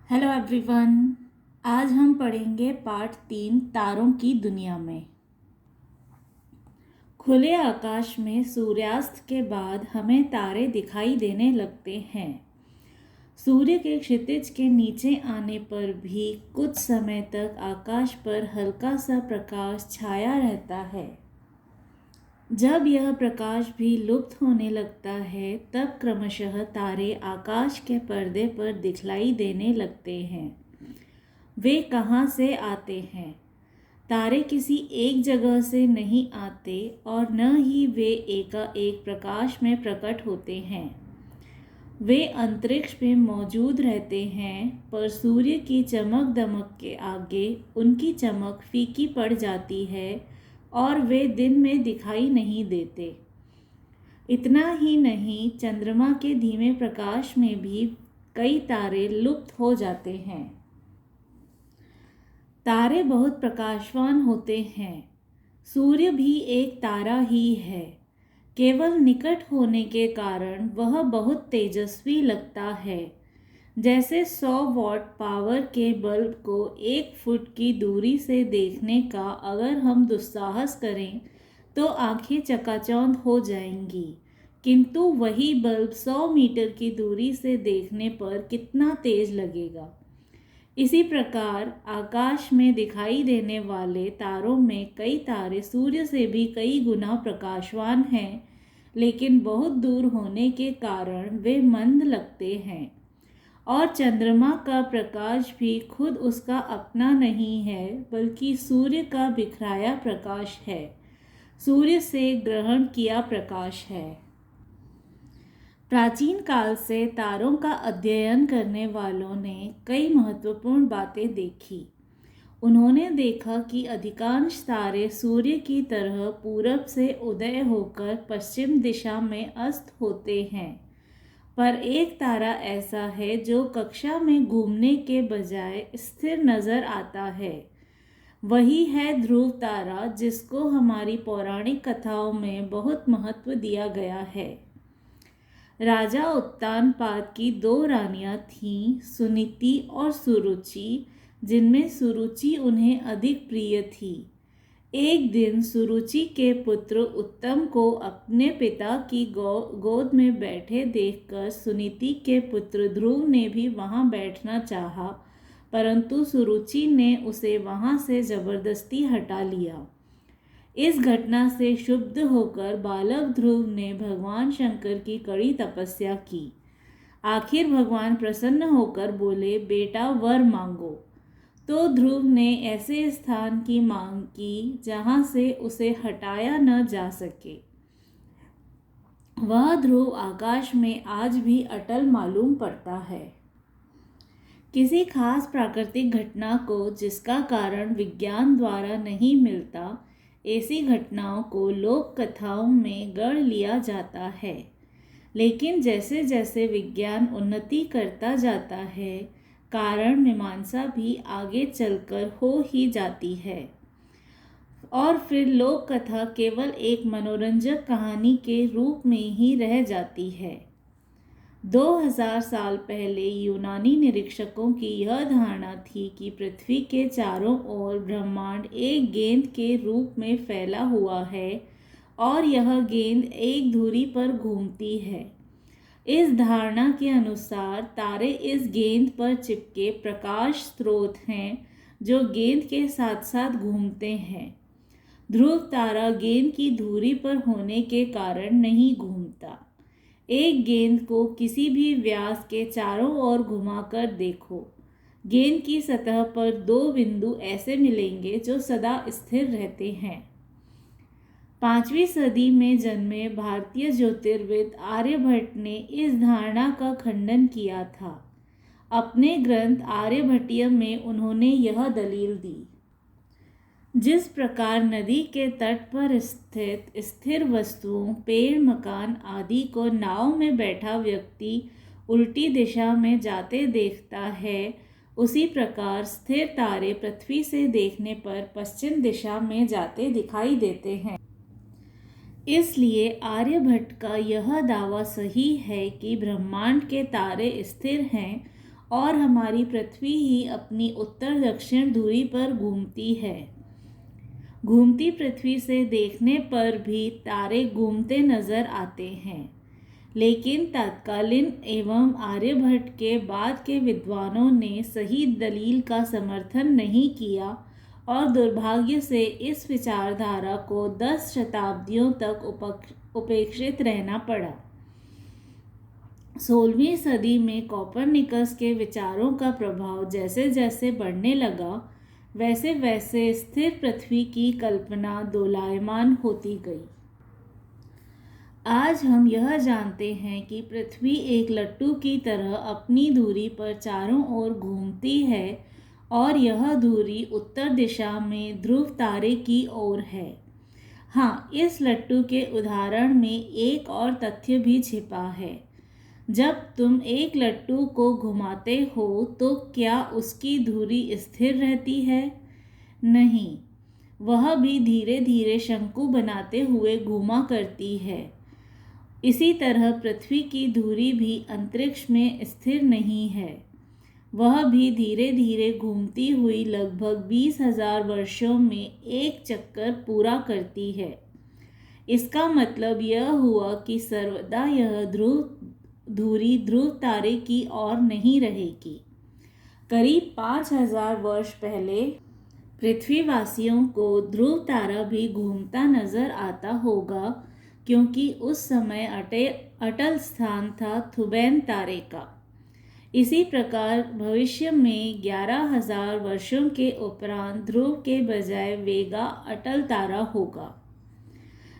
Hello everyone. आज हम पढ़ेंगे पार्ट 3 तारों की दुनिया में। खुले आकाश में सूर्यास्त के बाद हमें तारे दिखाई देने लगते हैं। सूर्य के क्षितिज के नीचे आने पर भी कुछ समय तक आकाश पर हल्का सा प्रकाश छाया रहता है। जब यह प्रकाश भी लुप्त होने लगता है तब क्रमशः तारे आकाश के पर्दे पर दिखलाई देने लगते हैं। वे कहाँ से आते हैं? तारे किसी एक जगह से नहीं आते और न ही वे एकाएक प्रकाश में प्रकट होते हैं। वे अंतरिक्ष में मौजूद रहते हैं, पर सूर्य की चमक दमक के आगे उनकी चमक फीकी पड़ जाती है और वे दिन में दिखाई नहीं देते। इतना ही नहीं, चंद्रमा के धीमे प्रकाश में भी कई तारे लुप्त हो जाते हैं। तारे बहुत प्रकाशवान होते हैं। सूर्य भी एक तारा ही है। केवल निकट होने के कारण वह बहुत तेजस्वी लगता है। जैसे 100 वॉट पावर के बल्ब को 1 फुट की दूरी से देखने का अगर हम दुस्साहस करें तो आंखें चकाचौंध हो जाएंगी, किंतु वही बल्ब 100 मीटर की दूरी से देखने पर कितना तेज लगेगा। इसी प्रकार आकाश में दिखाई देने वाले तारों में कई तारे सूर्य से भी कई गुना प्रकाशवान हैं, लेकिन बहुत दूर होने के कारण वे मंद लगते हैं। और चंद्रमा का प्रकाश भी खुद उसका अपना नहीं है, बल्कि सूर्य का बिखराया प्रकाश है, सूर्य से ग्रहण किया प्रकाश है। प्राचीन काल से तारों का अध्ययन करने वालों ने कई महत्वपूर्ण बातें देखी। उन्होंने देखा कि अधिकांश तारे सूर्य की तरह पूरब से उदय होकर पश्चिम दिशा में अस्त होते हैं, पर एक तारा ऐसा है जो कक्षा में घूमने के बजाय स्थिर नजर आता है। वही है ध्रुव तारा, जिसको हमारी पौराणिक कथाओं में बहुत महत्व दिया गया है। राजा उत्तानपाद की 2 रानियां थीं, सुनीति और सुरुचि, जिनमें सुरुचि उन्हें अधिक प्रिय थी। एक दिन सुरुचि के पुत्र उत्तम को अपने पिता की गोद में बैठे देखकर सुनीति के पुत्र ध्रुव ने भी वहां बैठना चाहा, परंतु सुरुचि ने उसे वहां से जबरदस्ती हटा लिया। इस घटना से क्षुब्ध होकर बालक ध्रुव ने भगवान शंकर की कड़ी तपस्या की। आखिर भगवान प्रसन्न होकर बोले, बेटा वर मांगो। तो ध्रुव ने ऐसे स्थान की मांग की जहां से उसे हटाया न जा सके। वह ध्रुव आकाश में आज भी अटल मालूम पड़ता है। किसी खास प्राकृतिक घटना को जिसका कारण विज्ञान द्वारा नहीं मिलता, ऐसी घटनाओं को लोक कथाओं में गढ़ लिया जाता है। लेकिन जैसे जैसे विज्ञान उन्नति करता जाता है, कारण मीमांसा भी आगे चलकर हो ही जाती है और फिर लोक कथा केवल एक मनोरंजक कहानी के रूप में ही रह जाती है। 2000 साल पहले यूनानी निरीक्षकों की यह धारणा थी कि पृथ्वी के चारों ओर ब्रह्मांड एक गेंद के रूप में फैला हुआ है और यह गेंद एक धुरी पर घूमती है। इस धारणा के अनुसार तारे इस गेंद पर चिपके प्रकाश स्रोत हैं जो गेंद के साथ साथ घूमते हैं। ध्रुव तारा गेंद की धुरी पर होने के कारण नहीं घूमता। एक गेंद को किसी भी व्यास के चारों ओर घुमाकर देखो, गेंद की सतह पर 2 बिंदु ऐसे मिलेंगे जो सदा स्थिर रहते हैं। 5वीं सदी में जन्मे भारतीय ज्योतिर्विद आर्यभट्ट ने इस धारणा का खंडन किया था। अपने ग्रंथ आर्यभट्टीय में उन्होंने यह दलील दी। जिस प्रकार नदी के तट पर स्थित स्थिर वस्तुओं, पेड़, मकान आदि को नाव में बैठा व्यक्ति उल्टी दिशा में जाते देखता है, उसी प्रकार स्थिर तारे पृथ्वी से देखने पर पश्चिम दिशा में जाते दिखाई देते हैं। इसलिए आर्यभट्ट का यह दावा सही है कि ब्रह्मांड के तारे स्थिर हैं और हमारी पृथ्वी ही अपनी उत्तर दक्षिण धुरी पर घूमती है। घूमती पृथ्वी से देखने पर भी तारे घूमते नजर आते हैं, लेकिन तत्कालीन एवं आर्यभट्ट के बाद के विद्वानों ने सही दलील का समर्थन नहीं किया और दुर्भाग्य से इस विचारधारा को 10 शताब्दियों तक उपेक्षित रहना पड़ा। 16वीं सदी में कोपरनिकस के विचारों का प्रभाव जैसे जैसे बढ़ने लगा, वैसे वैसे स्थिर पृथ्वी की कल्पना दोलायमान होती गई। आज हम यह जानते हैं कि पृथ्वी एक लट्टू की तरह अपनी धुरी पर चारों ओर घूमती है और यह धुरी उत्तर दिशा में ध्रुव तारे की ओर है। हाँ, इस लट्टू के उदाहरण में एक और तथ्य भी छिपा है। जब तुम एक लट्टू को घुमाते हो तो क्या उसकी धुरी स्थिर रहती है? नहीं, वह भी धीरे धीरे शंकु बनाते हुए घूमा करती है। इसी तरह पृथ्वी की धुरी भी अंतरिक्ष में स्थिर नहीं है, वह भी धीरे धीरे घूमती हुई लगभग 20,000 वर्षों में एक चक्कर पूरा करती है। इसका मतलब यह हुआ कि सर्वदा यह धुरी ध्रुव तारे की ओर नहीं रहेगी। करीब 5,000 वर्ष पहले पृथ्वीवासियों को ध्रुव तारा भी घूमता नजर आता होगा, क्योंकि उस समय अटल स्थान था थुबैन तारे का। इसी प्रकार भविष्य में 11,000 वर्षों के उपरांत ध्रुव के बजाय वेगा अटल तारा होगा।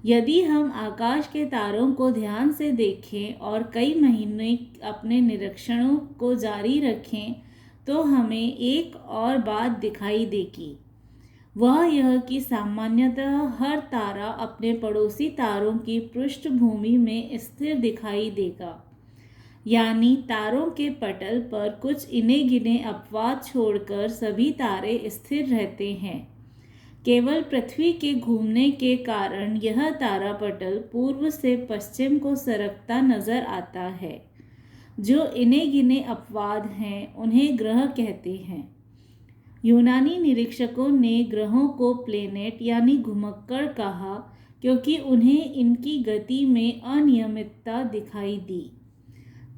यदि हम आकाश के तारों को ध्यान से देखें और कई महीने अपने निरीक्षणों को जारी रखें तो हमें एक और बात दिखाई देगी। वह यह कि सामान्यतः हर तारा अपने पड़ोसी तारों की पृष्ठभूमि में स्थिर दिखाई देगा, यानी तारों के पटल पर कुछ इने गिने अपवाद छोड़कर सभी तारे स्थिर रहते हैं। केवल पृथ्वी के घूमने के कारण यह तारापटल पूर्व से पश्चिम को सरकता नजर आता है। जो इने गिने अपवाद हैं उन्हें ग्रह कहते हैं। यूनानी निरीक्षकों ने ग्रहों को प्लेनेट यानी घुमक्कड़ कहा, क्योंकि उन्हें इनकी गति में अनियमितता दिखाई दी।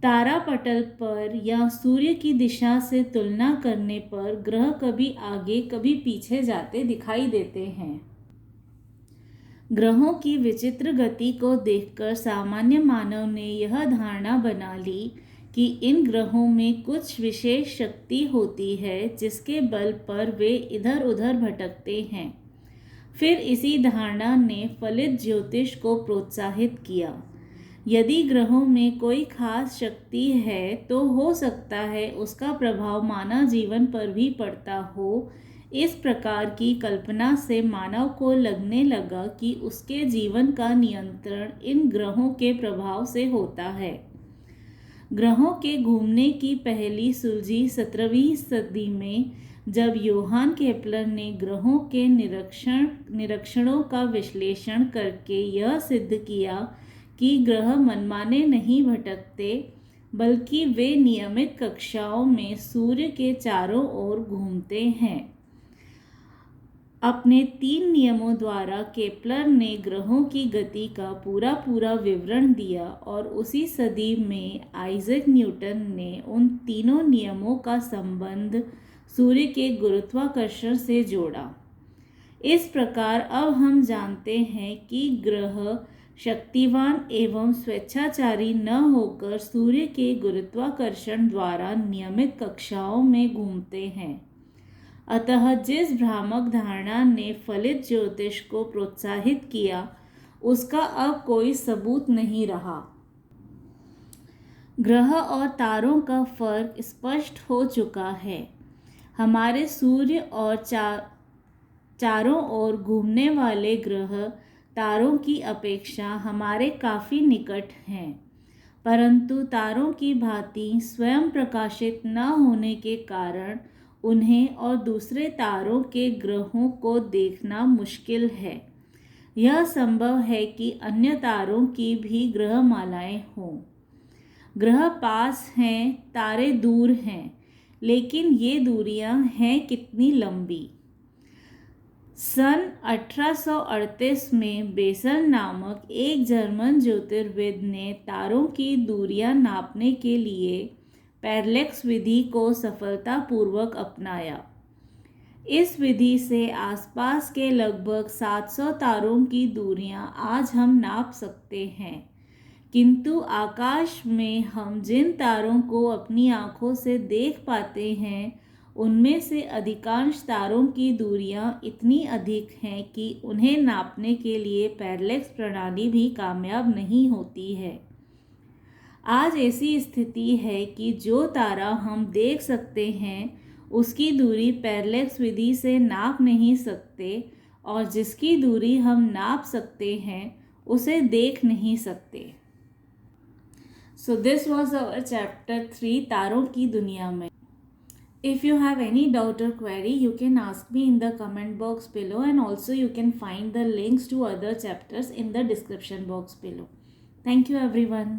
तारापटल पर या सूर्य की दिशा से तुलना करने पर ग्रह कभी आगे कभी पीछे जाते दिखाई देते हैं। ग्रहों की विचित्र गति को देखकर सामान्य मानव ने यह धारणा बना ली कि इन ग्रहों में कुछ विशेष शक्ति होती है जिसके बल पर वे इधर उधर भटकते हैं। फिर इसी धारणा ने फलित ज्योतिष को प्रोत्साहित किया। यदि ग्रहों में कोई खास शक्ति है तो हो सकता है उसका प्रभाव मानव जीवन पर भी पड़ता हो। इस प्रकार की कल्पना से मानव को लगने लगा कि उसके जीवन का नियंत्रण इन ग्रहों के प्रभाव से होता है। ग्रहों के घूमने की पहली सुलझी 17वीं सदी में, जब योहान केपलर ने ग्रहों के निरीक्षणों का विश्लेषण करके यह सिद्ध किया कि ग्रह मनमाने नहीं भटकते, बल्कि वे नियमित कक्षाओं में सूर्य के चारों ओर घूमते हैं। अपने 3 नियमों द्वारा केपलर ने ग्रहों की गति का पूरा विवरण दिया और उसी सदी में आइजैक न्यूटन ने उन तीनों नियमों का संबंध सूर्य के गुरुत्वाकर्षण से जोड़ा। इस प्रकार अब हम जानते हैं कि ग्रह शक्तिवान एवं स्वेच्छाचारी न होकर सूर्य के गुरुत्वाकर्षण द्वारा नियमित कक्षाओं में घूमते हैं। अतः जिस भ्रामक धारणा ने फलित ज्योतिष को प्रोत्साहित किया उसका अब कोई सबूत नहीं रहा। ग्रह और तारों का फर्क स्पष्ट हो चुका है। हमारे सूर्य और चारों ओर घूमने वाले ग्रह तारों की अपेक्षा हमारे काफ़ी निकट हैं, परंतु तारों की भांति स्वयं प्रकाशित न होने के कारण उन्हें और दूसरे तारों के ग्रहों को देखना मुश्किल है। यह संभव है कि अन्य तारों की भी ग्रहमालाएं हों। ग्रह पास हैं, तारे दूर हैं, लेकिन ये दूरियां हैं कितनी लंबी। सन 1838 में बेसल नामक एक जर्मन ज्योतिर्विद ने तारों की दूरियां नापने के लिए पैरलेक्स विधि को सफलतापूर्वक अपनाया। इस विधि से आसपास के लगभग 700 तारों की दूरियां आज हम नाप सकते हैं, किंतु आकाश में हम जिन तारों को अपनी आँखों से देख पाते हैं उनमें से अधिकांश तारों की दूरियां इतनी अधिक हैं कि उन्हें नापने के लिए पैरलेक्स प्रणाली भी कामयाब नहीं होती है। आज ऐसी स्थिति है कि जो तारा हम देख सकते हैं उसकी दूरी पैरलेक्स विधि से नाप नहीं सकते, और जिसकी दूरी हम नाप सकते हैं उसे देख नहीं सकते। So this was our chapter 3, तारों की दुनिया में। If you have any doubt or query, you can ask me in the comment box below, and also you can find the links to other chapters in the description box below. Thank you everyone.